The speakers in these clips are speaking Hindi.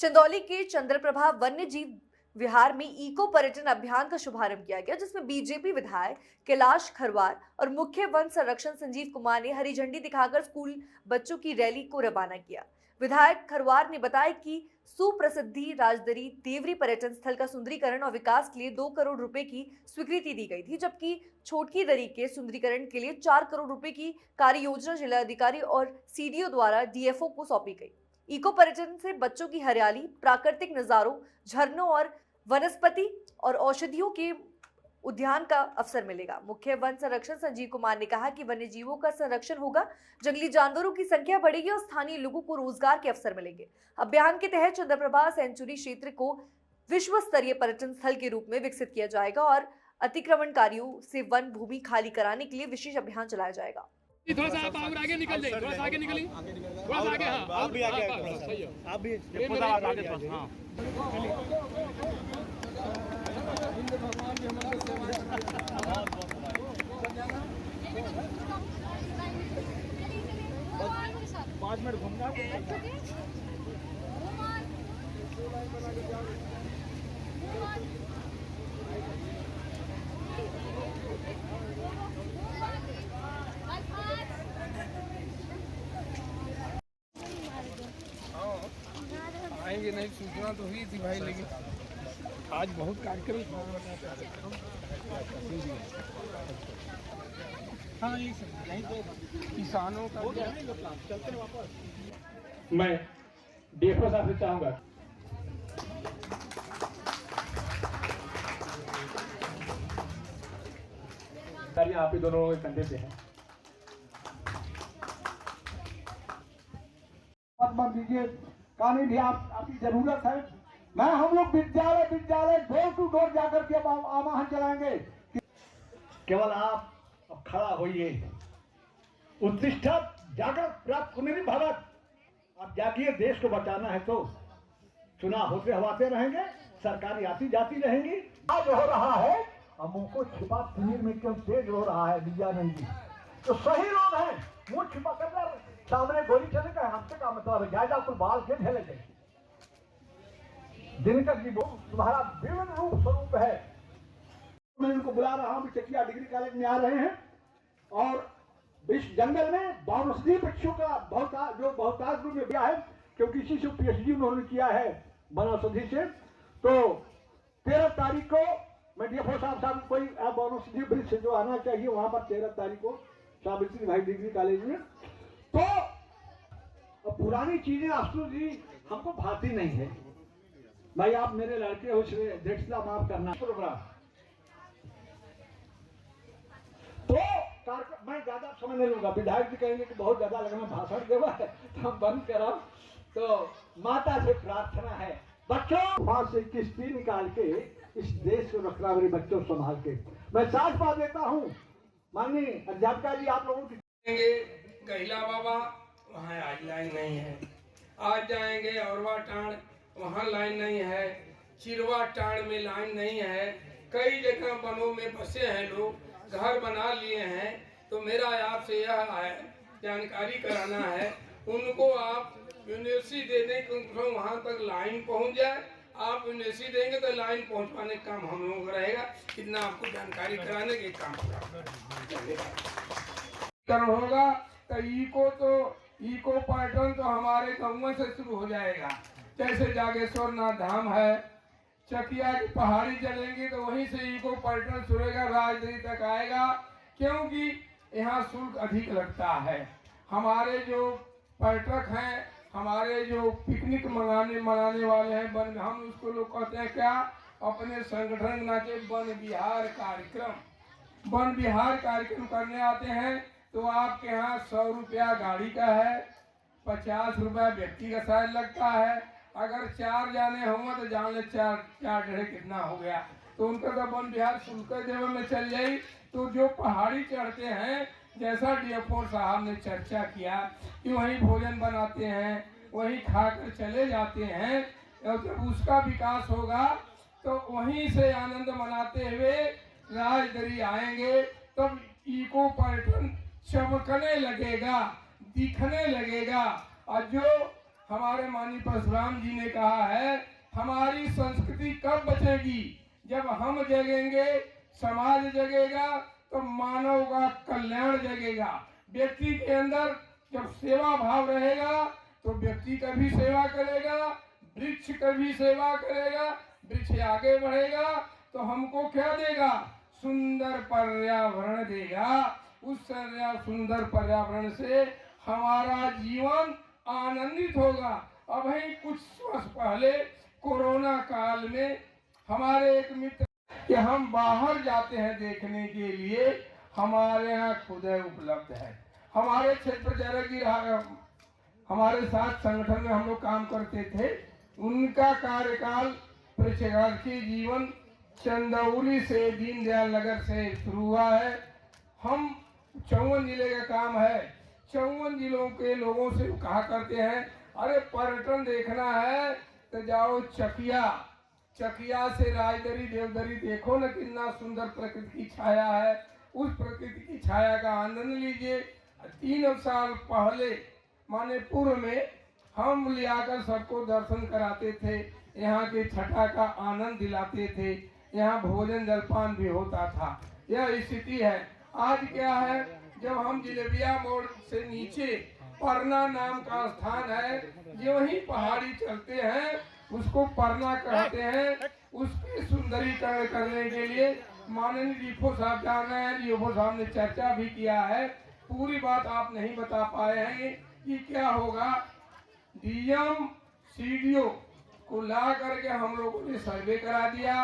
चंदौली के चंद्रप्रभा वन्य जीव विहार में इको पर्यटन अभियान का शुभारंभ किया गया, जिसमें बीजेपी विधायक कैलाश खरवार और मुख्य वन संरक्षण संजीव कुमार ने हरी झंडी दिखाकर स्कूल बच्चों की रैली को रवाना किया। विधायक खरवार ने बताया कि सुप्रसिद्धि राजदरी देवरी पर्यटन स्थल का सुंदरीकरण और विकास के लिए 2 करोड़ रुपए की स्वीकृति दी गई थी, जबकि छोटकी दरी के सुंदरीकरण के लिए 4 करोड़ रुपए की कार्य योजना जिलाधिकारी और सीडीओ द्वारा डीएफओ को सौंपी गई। इको पर्यटन से बच्चों की हरियाली, प्राकृतिक नजारों, झरनों और वनस्पति और औषधियों के उद्यान का अवसर मिलेगा। मुख्य वन संरक्षण संजीव कुमार ने कहा कि वन्य जीवों का संरक्षण होगा, जंगली जानवरों की संख्या बढ़ेगी और स्थानीय लोगों को रोजगार के अवसर मिलेंगे। अभियान के तहत चंद्रप्रभा सेंचुरी क्षेत्र को विश्व स्तरीय पर्यटन स्थल के रूप में विकसित किया जाएगा और अतिक्रमणकारियों से वन भूमि खाली कराने के लिए विशेष अभियान चलाया जाएगा। थोड़ा सा आप और आगे निकल जाइए, थोड़ा सा आगे निकलिए, थोड़ा सा आगे। हाँ, आप भी आगे, आप भी आगे। हाँ, पाँच मिनट घूमना। आएंगे नहीं, सूचना तो हुई थी भाई, लेकिन आज बहुत कार्यक्रम। हाँ, यही तो किसानों का चलते वापस। मैं डीएफओ साहब से चाहूंगा आप ही दोनों के कंधे पे हैं। दीजिए, कहानी भी आपकी जरूरत है। मैं हम लोग विद्यालय डोर टू डोर जाकर के आह्वान चलाएंगे। केवल आप अब खड़ा होइए, उत्तिष्ठ जागृत प्राप्त कुनेरी भवत। आप जागिए, देश को बचाना है तो चुनाव होते हवाते रहेंगे, सरकारी आती जाती रहेंगी। आज हो रहा है, हम मुंह छिपा तीर में क्यों तेज हो रहा है विद्यानंद जी, तो सही लोग हैं। मुंह छिपा कर सामने गोली चले गए, हमसे का मतलब है जायदा कुल बाल के ढेले गए। दिनकर जी वो तुम्हारा विभिन्न रूप स्वरूप है। मैं उनको बुला रहा हूँ, चकिया डिग्री कॉलेज में आ रहे हैं और इस जंगल में वनौषधि वृक्षों का बहुतायत रूप में दिया है, क्योंकि इसी से पीएचडी उन्होंने किया है वनौषधि से। तो 13 तारीख को मैं डीएफओ साहब कोई वनौषधि वृक्ष जो आना चाहिए वहां पर 13 तारीख को सावित्री भाई डिग्री कॉलेज में। तो पुरानी चीजें आशु जी हमको भाती नहीं है भाई। आप मेरे लड़के हो, दृढ़ता माफ करना प्रोग्राम। तो मैं ज्यादा समय नहीं लूंगा, विधायक जी कहेंगे कि बहुत ज्यादा लगना भाषण देवा है तो हम बंद करा। तो माता से प्रार्थना है, बच्चों 5 से 21 निकाल के इस देश को रखना, मेरे बच्चों संभाल के। मैं साथ बात देता हूँ माननीय अध्यापिका जी, आप लोगों की गहिला बाबा वहाँ आज लाइन नहीं है, आज जाएंगे औरवा टाण वहाँ लाइन नहीं है, चिरवा टाण में लाइन नहीं है। कई जगह वनों में बसे हैं लोग, घर बना लिए हैं। तो मेरा आपसे यह जानकारी कराना है, उनको आप यूनिवर्सिटी दे दें कि वहाँ तक लाइन पहुँच जाए। आप यूनिवर्सिटी देंगे तो लाइन पहुँचवाने का काम हम लोगों का रहेगा। कितना आपको जानकारी कराने के काम होगा। तो इको पर्यटन तो हमारे गाँव से शुरू हो जाएगा। जैसे जागेश्वर नाथ धाम है, चकिया की पहाड़ी चलेंगी तो वहीं से इको पर्यटन शुरू होगा, राजदरी तक आएगा। क्योंकि यहाँ शुल्क अधिक लगता है। हमारे जो पर्यटक हैं, हमारे जो पिकनिक मनाने वाले हैं, वन, हम उसको लोग कहते हैं क्या, अपने संगठन नाचे वन विहार कार्यक्रम। वन विहार कार्यक्रम करने आते हैं तो आपके यहाँ 100 रुपया गाड़ी का है, 50 रुपया व्यक्ति का शायद लगता है। अगर 4 जाने होंगे तो जान ले 4 डेढ़ कितना हो गया। तो उनका तो वन विहार शुल्क देव में चल जाए। तो जो पहाड़ी चढ़ते हैं, जैसा डीएफओ साहब ने चर्चा किया कि वहीं भोजन बनाते हैं, वहीं खाकर चले जाते हैं, और जब उसका विकास होगा तो वहीं से आनंद मनाते हुए राजदरी आएंगे। तब इको पर्यटन चमकने लगेगा, दिखने लगेगा। और जो हमारे माननीय परशुराम जी ने कहा है, हमारी संस्कृति कब बचेगी? जब हम जगेंगे, समाज जगेगा, तो मानव का कल्याण जगेगा। व्यक्ति के अंदर जब सेवा भाव रहेगा तो व्यक्ति का भी सेवा करेगा, वृक्ष का भी सेवा करेगा, वृक्ष आगे बढ़ेगा तो हमको क्या देगा? सुंदर पर्यावरण देगा। उस सुंदर पर्यावरण से हमारा जीवन आनंदित होगा। अब ही कुछ वर्ष पहले कोरोना काल में हमारे एक मित्र कि हम बाहर जाते हैं देखने के लिए, हमारे यहाँ खुदे उपलब्ध है। हमारे क्षेत्र जरगी हमारे साथ संगठन में हम लोग काम करते थे, उनका कार्यकाल प्रशिक्षणार्थी जीवन चंदौली से दीनदयाल नगर से शुरू हुआ है। हम 54 जिले का काम है। 54 जिलों के लोगों से कहा करते हैं, अरे पर्यटन देखना है तो जाओ चकिया, चकिया से राजदरी देवदरी देखो न, कितना सुंदर प्रकृति की छाया है। उस प्रकृति की छाया का आनंद लीजिए। 3 साल पहले माने पूर्व में हम लियाकर सबको दर्शन कराते थे, यहाँ के छठा का आनंद दिलाते थे, यहाँ भोजन जलपान भी होता था। यह स्थिति है। आज क्या है, जब हम जिलेबिया मोड़ से नीचे परना नाम का स्थान है, जो ही पहाड़ी चलते हैं उसको परना कहते हैं। उसकी सुंदरीकरण करने के लिए माननीय डीएफओ साहब जा रहे हैं। डीएफओ साहब ने चर्चा भी किया है। पूरी बात आप नहीं बता पाए हैं कि क्या होगा। डीएम सीडीओ को ला करके हम लोगों ने सर्वे करा दिया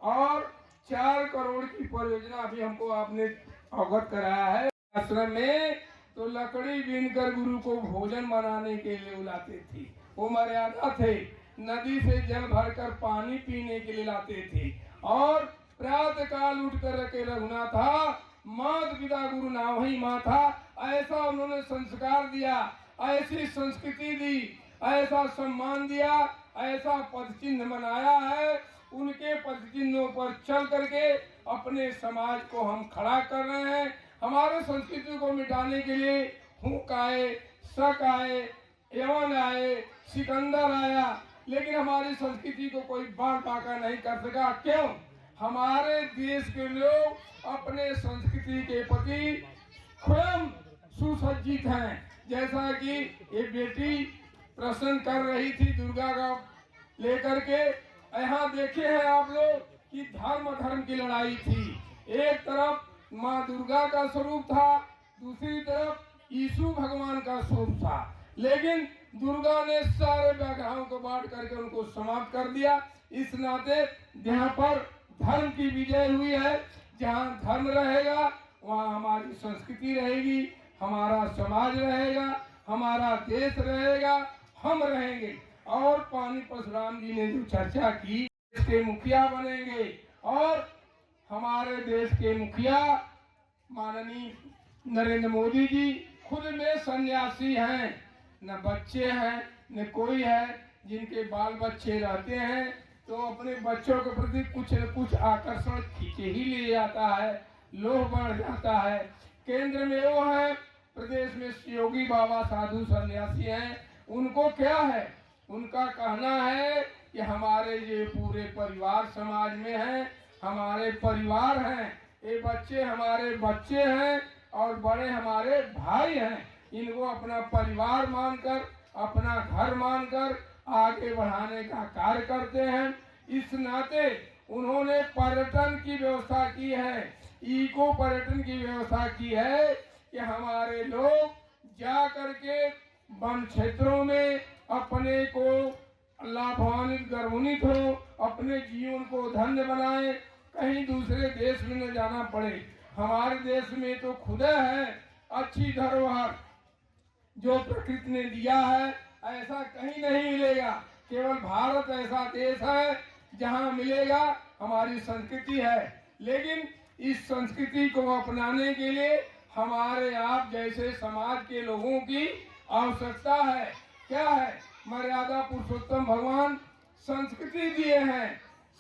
और 4 करोड़ की परियोजना अभी हमको आपने अवगत कराया है। आश्रम में तो लकड़ी बीनकर गुरु को भोजन बनाने के लिए बुलाते थे, वो मर्यादा थे। नदी से जल भरकर पानी पीने के लिए लाते थे और प्रातः काल उठ कर के रघुनाथा मात पिता गुरु नाम ही माँ था। ऐसा उन्होंने संस्कार दिया, ऐसी संस्कृति दी, ऐसा सम्मान दिया, ऐसा पद चिन्ह बनाया है। उनके पद चिन्हों पर चल करके अपने समाज को हम खड़ा कर रहे हैं। हमारे संस्कृति को मिटाने के लिए हुक आए, शक आए, यवन आए, सिकंदर आया, लेकिन हमारी संस्कृति को कोई बाल बांका नहीं कर सका। क्यों? हमारे देश के लोग अपने संस्कृति के प्रति स्वयं सुसज्जित हैं। जैसा कि ये बेटी प्रश्न कर रही थी दुर्गा का लेकर के, यहाँ देखे हैं आप लोग कि धर्म की लड़ाई थी। एक तरफ माँ दुर्गा का स्वरूप था, दूसरी तरफ यीशु भगवान का स्वरूप था, लेकिन दुर्गा ने सारे विग्रहों को बांट करके उनको समाप्त कर दिया। इस नाते यहाँ पर धर्म की विजय हुई है। जहाँ धर्म रहेगा वहाँ हमारी संस्कृति रहेगी, हमारा समाज रहेगा, हमारा देश रहेगा, हम रहेंगे। और पानी परशुराम जी ने जो चर्चा की, देश के मुखिया बनेंगे और हमारे देश के मुखिया माननीय नरेंद्र मोदी जी खुद में सन्यासी हैं, न बच्चे हैं न कोई है। जिनके बाल बच्चे रहते हैं तो अपने बच्चों के प्रति कुछ न कुछ आकर्षण खींचे ही ले जाता है, लोभ बढ़ जाता है। केंद्र में वो है, प्रदेश में योगी बाबा साधु सन्यासी हैं। उनको क्या है, उनका कहना है कि हमारे ये पूरे परिवार समाज में हैं, हमारे परिवार हैं, ये बच्चे हमारे बच्चे हैं और बड़े हमारे भाई हैं। इनको अपना परिवार मानकर, अपना घर मानकर आगे बढ़ाने का कार्य करते हैं। इस नाते उन्होंने पर्यटन की व्यवस्था की है, इको पर्यटन की व्यवस्था की है कि हमारे लोग जा करके वन क्षेत्रों में अपने को लाभान्वित गर्वान्वित हो, अपने जीवन को धन्य बनाए, कहीं दूसरे देश में न जाना पड़े। हमारे देश में तो खुदा है अच्छी धरोहर जो प्रकृति ने दिया है, ऐसा कहीं नहीं मिलेगा। केवल भारत ऐसा देश है जहां मिलेगा हमारी संस्कृति है। लेकिन इस संस्कृति को अपनाने के लिए हमारे आप जैसे समाज के लोगों की आवश्यकता है। क्या है? मर्यादा पुरुषोत्तम भगवान संस्कृति दिए हैं,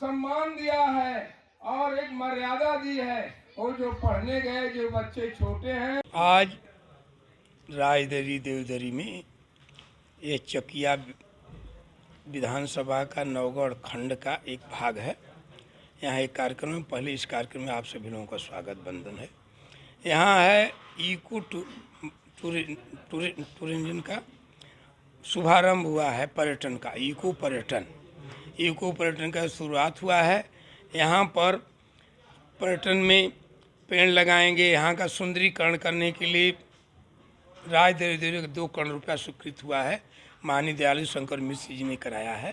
सम्मान दिया है और एक मर्यादा दी है। और जो पढ़ने गए जो बच्चे छोटे हैं, आज राजदरी देवदरी में ये चकिया विधानसभा का नवगढ़ खंड का एक भाग है। यहाँ एक कार्यक्रम में, पहले इस कार्यक्रम में आप सभी लोगों का स्वागत बंधन है। यहाँ है इको टूरिज्म का शुभारंभ हुआ है, पर्यटन का, इको पर्यटन का शुरुआत हुआ है। यहाँ पर पर्यटन में पेड़ लगाएंगे, यहाँ का सुंदरीकरण करने के लिए राज देवी 2 करोड़ रुपया स्वीकृत हुआ है, माननीय दयालु शंकर मिश्र जी ने कराया है।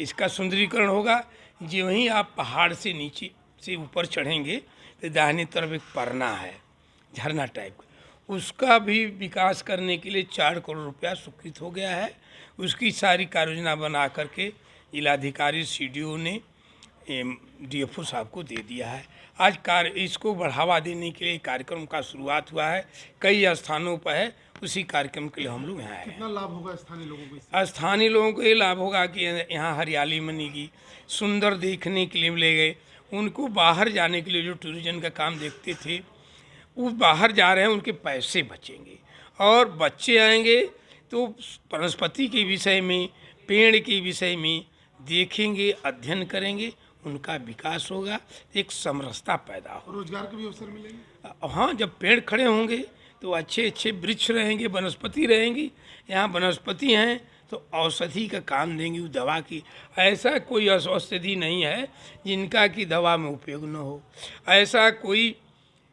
इसका सुंदरीकरण होगा। जो वहीं आप पहाड़ से नीचे से ऊपर चढ़ेंगे तो दाहिनी तरफ एक परना है, झरना टाइप का, उसका भी विकास करने के लिए 4 करोड़ रुपया स्वीकृत हो गया है। उसकी सारी कार्य योजना बना करके जिलाधिकारी CDO ने DFO साहब को दे दिया है। आज इसको बढ़ावा देने के लिए कार्यक्रम का शुरुआत हुआ है, कई स्थानों पर है। उसी कार्यक्रम के लिए हम लोग यहाँ आए हैं। कितना लाभ होगा स्थानीय लोगों को इससे? स्थानीय लोगों को ये लाभ होगा कि यहाँ हरियाली बनेगी, सुंदर देखने के लिए मिलेंगे। उनको बाहर जाने के लिए जो टूरिज्म का काम देखते थे वो बाहर जा रहे हैं, उनके पैसे बचेंगे। और बच्चे आएंगे तो वनस्पति के विषय में, पेड़ के विषय में देखेंगे, अध्ययन करेंगे, उनका विकास होगा, एक समरसता पैदा होगा, रोजगार के भी अवसर मिलेंगे। हाँ, जब पेड़ खड़े होंगे तो अच्छे अच्छे वृक्ष रहेंगे, वनस्पति रहेंगी। यहाँ वनस्पति हैं तो औषधि का काम देंगी, दवा की। ऐसा कोई औषधि नहीं है जिनका कि दवा में उपयोग न हो। ऐसा कोई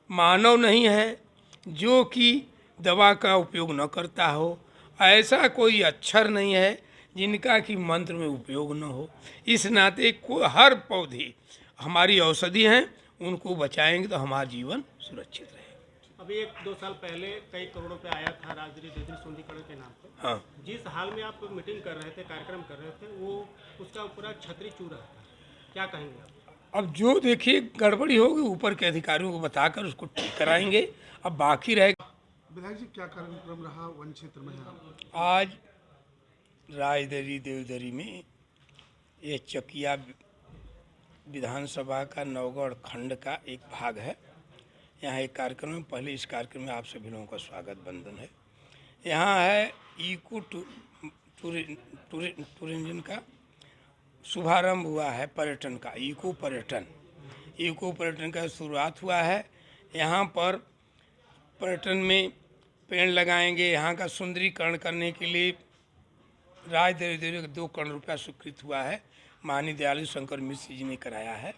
मानव नहीं है जो कि दवा का उपयोग न करता हो। ऐसा कोई अक्षर नहीं है जिनका कि मंत्र में उपयोग न हो। इस नाते हर पौधे हमारी औषधि हैं, उनको बचाएंगे तो हमारा जीवन सुरक्षित रहेगा। अभी 1-2 साल पहले कई करोड़ों पे आया था राजगिरी देवी सुंदरीकरण के नाम पे। हाँ, जिस हाल में आप मीटिंग कर रहे थे, कार्यक्रम कर रहे थे, वो उसका पूरा छतरी चूर रहा था, क्या कहेंगे आप? अब जो देखिए गड़बड़ी होगी ऊपर के अधिकारियों को बताकर उसको ठीक कराएंगे। अब बाकी रहेगा। विधायक जी, क्या कार्यक्रम रहा वन क्षेत्र में यहाँ? आज राजदरी देवदरी में ये चकिया विधानसभा का नवगढ़ खंड का एक भाग है। यहाँ एक कार्यक्रम में, पहले इस कार्यक्रम में आप सभी लोगों का स्वागत बंधन है। यहाँ है इको टूरिज्म का शुभारंभ हुआ है, पर्यटन का, इको पर्यटन का शुरुआत हुआ है। यहाँ पर पर्यटन में पेड़ लगाएंगे, यहाँ का सुंदरीकरण करने के लिए राज देवी 2 करोड़ रुपया स्वीकृत हुआ है, माननीय दयालु शंकर मिश्र जी ने कराया है।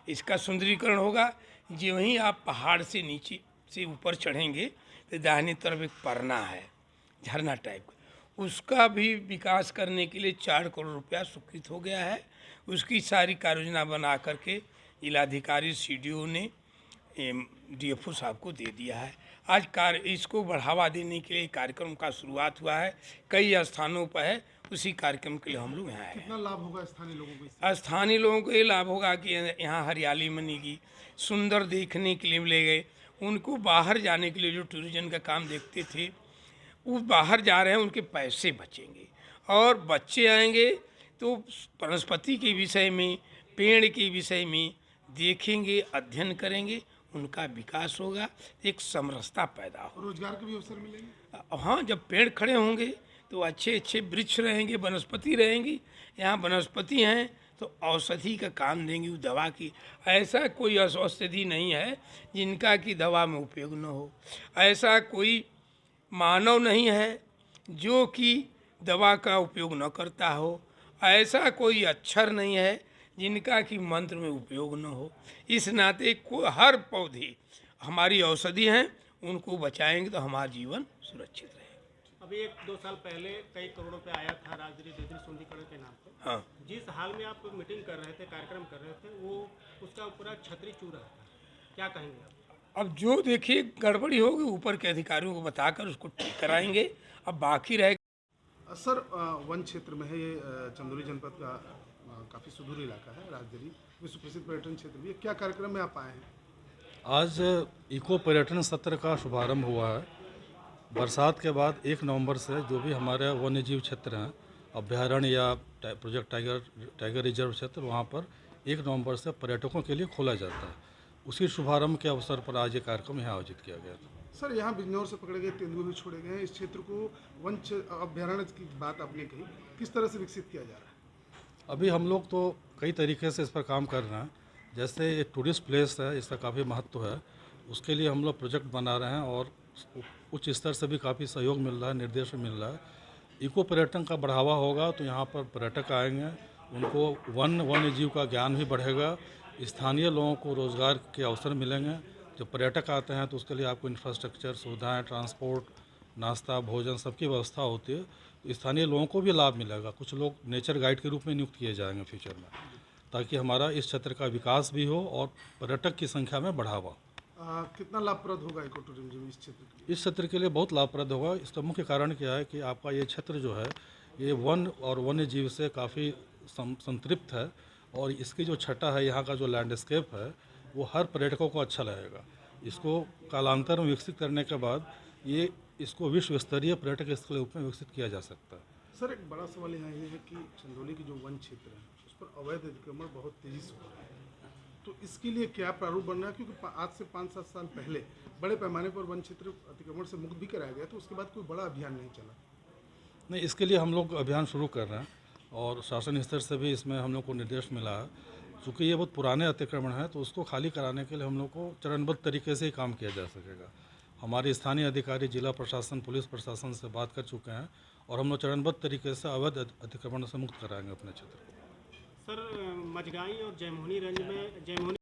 इसका सुंदरीकरण होगा। जो वहीं आप पहाड़ से नीचे से ऊपर चढ़ेंगे तो दाहिनी तरफ एक परना है, झरना टाइप का, उसका भी विकास करने के लिए 4 करोड़ रुपया स्वीकृत हो गया है। उसकी सारी कार्य योजना बना करके जिलाधिकारी CDO ने DFO साहब को दे दिया है। आज इसको बढ़ावा देने के लिए कार्यक्रम का शुरुआत हुआ है, कई स्थानों पर है। उसी कार्यक्रम के लिए हम लोग यहाँ आए हैं। कितना लाभ होगा स्थानीय लोगों को इससे? स्थानीय लोगों को ये लाभ होगा कि यहाँ हरियाली बनेगी, सुंदर देखने के लिए मिलेंगे। उनको बाहर जाने के लिए जो टूरिज्म का काम देखते थे वो बाहर जा रहे हैं, उनके पैसे बचेंगे। और बच्चे आएंगे तो वनस्पति के विषय में, पेड़ के विषय में देखेंगे, अध्ययन करेंगे, उनका विकास होगा, एक समरसता पैदा होगा, रोजगार के भी अवसर मिलेंगे। हाँ, जब पेड़ खड़े होंगे तो अच्छे अच्छे वृक्ष रहेंगे, वनस्पति रहेंगी। यहाँ वनस्पति हैं तो औषधि का काम देंगी, दवा की। ऐसा कोई औषधि नहीं है जिनका कि दवा में उपयोग न हो। ऐसा कोई मानव नहीं है जो कि दवा का उपयोग न करता हो। ऐसा कोई अक्षर नहीं है जिनका कि मंत्र में उपयोग न हो। इस नाते हर पौधे हमारी औषधि हैं, उनको बचाएंगे तो हमारा जीवन सुरक्षित रहेगा। अभी 1-2 साल पहले कई करोड़ों पे आया था राजगिरी देवी सुंदरीकरण के नाम पे। हाँ, जिस हाल में आप मीटिंग कर रहे थे, कार्यक्रम कर रहे थे, वो उसका पूरा छतरी चूर रहा था, क्या कहेंगे आप? अब जो देखिए गड़बड़ी होगी ऊपर के अधिकारियों को बताकर उसको ठीक कराएंगे। अब बाकी रहेगा। सर, वन क्षेत्र में है ये, चंदौली जनपद का काफ़ी सुदूर इलाका है, राजगिरी विश्व प्रसिद्ध पर्यटन क्षेत्र भी है। क्या कार्यक्रम में आप आए हैं? आज इको पर्यटन सत्र का शुभारंभ हुआ है। बरसात के बाद 1 नवंबर से जो भी हमारे वन्यजीव क्षेत्र हैं, अभ्यारण्य या प्रोजेक्ट टाइगर रिजर्व क्षेत्र, वहाँ पर 1 नवंबर से पर्यटकों के लिए खोला जाता है। उसी शुभारंभ के अवसर पर आज ये कार्यक्रम यहाँ आयोजित किया गया था। सर यहाँ बिजनौर से पकड़े गए तेंदुए भी छोड़े गए हैं। इस क्षेत्र को वन अभ्यारण्य की बात आपने कही, किस तरह से विकसित किया जा रहा है? अभी हम लोग तो कई तरीके से इस पर काम कर रहे हैं। जैसे एक टूरिस्ट प्लेस है, इसका काफ़ी महत्व है, उसके लिए हम लोग प्रोजेक्ट बना रहे हैं और उच्च स्तर से भी काफ़ी सहयोग मिल रहा है, निर्देश मिल रहा है। इको पर्यटन का बढ़ावा होगा तो यहाँ पर पर्यटक आएंगे, उनको वन्य जीव का ज्ञान भी बढ़ेगा, स्थानीय लोगों को रोज़गार के अवसर मिलेंगे। जब पर्यटक आते हैं तो उसके लिए आपको इंफ्रास्ट्रक्चर, सुविधाएं, ट्रांसपोर्ट, नाश्ता, भोजन सबकी व्यवस्था होती है, तो स्थानीय लोगों को भी लाभ मिलेगा। कुछ लोग नेचर गाइड के रूप में नियुक्त किए जाएंगे फ्यूचर में, ताकि हमारा इस क्षेत्र का विकास भी हो और पर्यटक की संख्या में बढ़ावा। कितना लाभप्रद होगा इको टूरिज्म इस क्षेत्र के लिए? इस क्षेत्र के लिए बहुत लाभप्रद होगा। इसका मुख्य कारण क्या है कि आपका ये क्षेत्र जो है ये वन और वन्य जीव से काफ़ी संतृप्त है, और इसकी जो छटा है, यहाँ का जो लैंडस्केप है, वो हर पर्यटकों को अच्छा लगेगा। इसको कालांतर में विकसित करने के बाद इसको विश्व स्तरीय पर्यटक स्थल के रूप में विकसित किया जा सकता है। सर एक बड़ा सवाल यहाँ ये है कि चंदौली की जो वन क्षेत्र है उस पर अवैध अतिक्रमण बहुत तेज़ी से हो रहा है, तो इसके लिए क्या प्रारूप बन रहा है? क्योंकि आज से 5-7 साल पहले बड़े पैमाने पर वन क्षेत्र अतिक्रमण से मुक्त भी कराया गया, तो उसके बाद कोई बड़ा अभियान नहीं चला। नहीं, इसके लिए हम लोग अभियान शुरू कर रहे हैं और शासन स्तर से भी इसमें हम लोग को निर्देश मिला है। चूँकि ये बहुत पुराने अतिक्रमण है तो उसको खाली कराने के लिए हम लोग को चरणबद्ध तरीके से ही काम किया जा सकेगा। हमारे स्थानीय अधिकारी, जिला प्रशासन, पुलिस प्रशासन से बात कर चुके हैं और हम लोग चरणबद्ध तरीके से अवैध अतिक्रमण से मुक्त कराएंगे अपने क्षेत्र को। सर मझगाई और जयमोहनी रेंज में